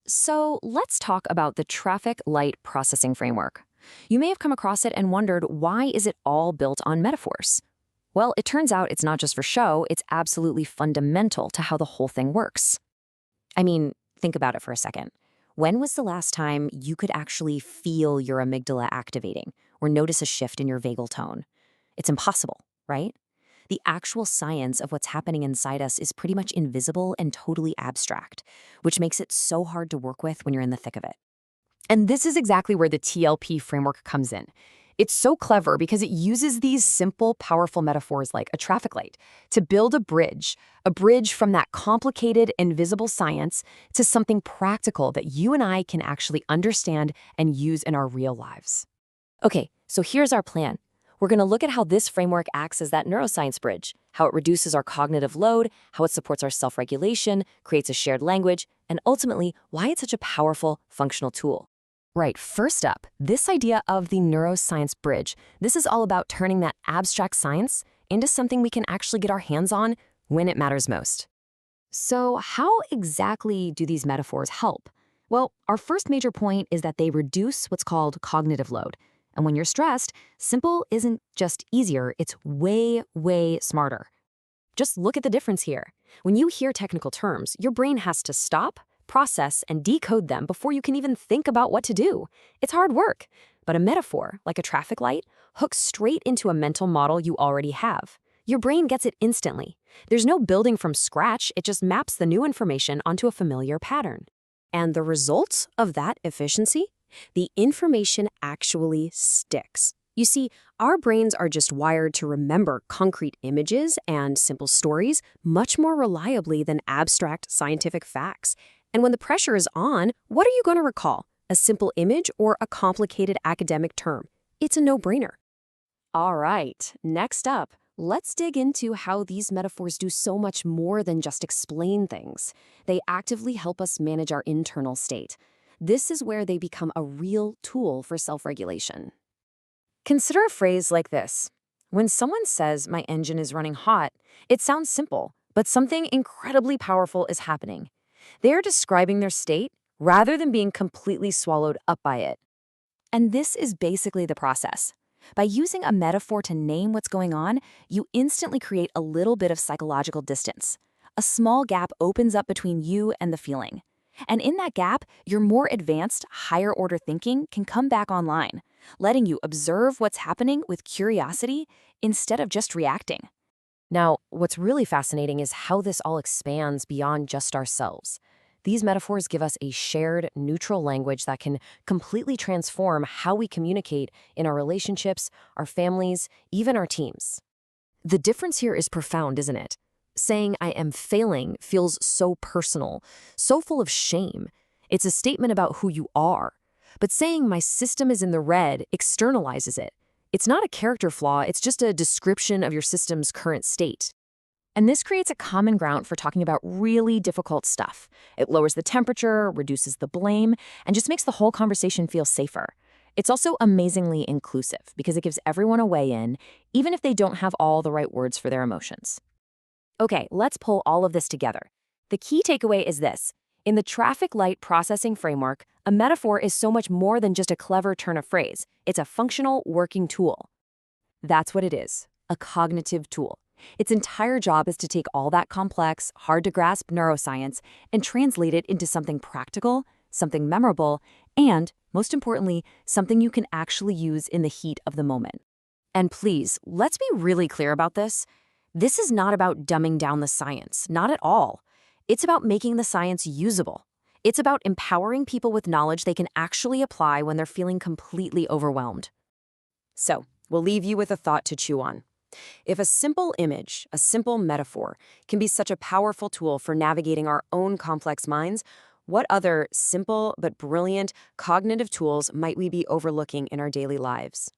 So let's talk about the traffic light processing framework. You may have come across it and wondered, why is it all built on metaphors? Well, it turns out it's not just for show, it's absolutely fundamental to how the whole thing works. I mean, think about it for a second. When was the last time you could actually feel your amygdala activating or notice a shift in your vagal tone? It's impossible, right? The actual science of what's happening inside us is pretty much invisible and totally abstract, which makes it so hard to work with when you're in the thick of it. And this is exactly where the TLP framework comes in. It's so clever because it uses these simple, powerful metaphors like a traffic light to build a bridge from that complicated, invisible science to something practical that you and I can actually understand and use in our real lives. Okay, so here's our plan. We're going to look at how this framework acts as that neuroscience bridge, how it reduces our cognitive load, how it supports our self-regulation, creates a shared language, and ultimately, why it's such a powerful, functional tool. Right, first up, this idea of the neuroscience bridge. This is all about turning that abstract science into something we can actually get our hands on when it matters most. So how exactly do these metaphors help? Well, our first major point is that they reduce what's called cognitive load. And when you're stressed, simple isn't just easier, it's way, way smarter. Just look at the difference here. When you hear technical terms, your brain has to stop, process, and decode them before you can even think about what to do. It's hard work. But a metaphor, like a traffic light, hooks straight into a mental model you already have. Your brain gets it instantly. There's no building from scratch, it just maps the new information onto a familiar pattern. And the results of that efficiency? The information actually sticks. You see, our brains are just wired to remember concrete images and simple stories much more reliably than abstract scientific facts. And when the pressure is on, what are you going to recall? A simple image or a complicated academic term? It's a no-brainer. All right, next up, let's dig into how these metaphors do so much more than just explain things. They actively help us manage our internal state. This is where they become a real tool for self-regulation. Consider a phrase like this. When someone says, "My engine is running hot," it sounds simple, but something incredibly powerful is happening. They're describing their state rather than being completely swallowed up by it. And this is basically the process. By using a metaphor to name what's going on, you instantly create a little bit of psychological distance. A small gap opens up between you and the feeling. And in that gap, your more advanced, higher-order thinking can come back online, letting you observe what's happening with curiosity instead of just reacting. Now, what's really fascinating is how this all expands beyond just ourselves. These metaphors give us a shared, neutral language that can completely transform how we communicate in our relationships, our families, even our teams. The difference here is profound, isn't it? Saying "I am failing" feels so personal, so full of shame. It's a statement about who you are. But saying "my system is in the red" externalizes it. It's not a character flaw, it's just a description of your system's current state. And this creates a common ground for talking about really difficult stuff. It lowers the temperature, reduces the blame, and just makes the whole conversation feel safer. It's also amazingly inclusive because it gives everyone a way in, even if they don't have all the right words for their emotions. Okay, let's pull all of this together. The key takeaway is this. In the traffic light processing framework, a metaphor is so much more than just a clever turn of phrase. It's a functional, working tool. That's what it is, a cognitive tool. Its entire job is to take all that complex, hard-to-grasp neuroscience and translate it into something practical, something memorable, and, most importantly, something you can actually use in the heat of the moment. And please, let's be really clear about this. This is not about dumbing down the science, not at all. It's about making the science usable. It's about empowering people with knowledge they can actually apply when they're feeling completely overwhelmed. So, we'll leave you with a thought to chew on. If a simple image, a simple metaphor, can be such a powerful tool for navigating our own complex minds, what other simple but brilliant cognitive tools might we be overlooking in our daily lives?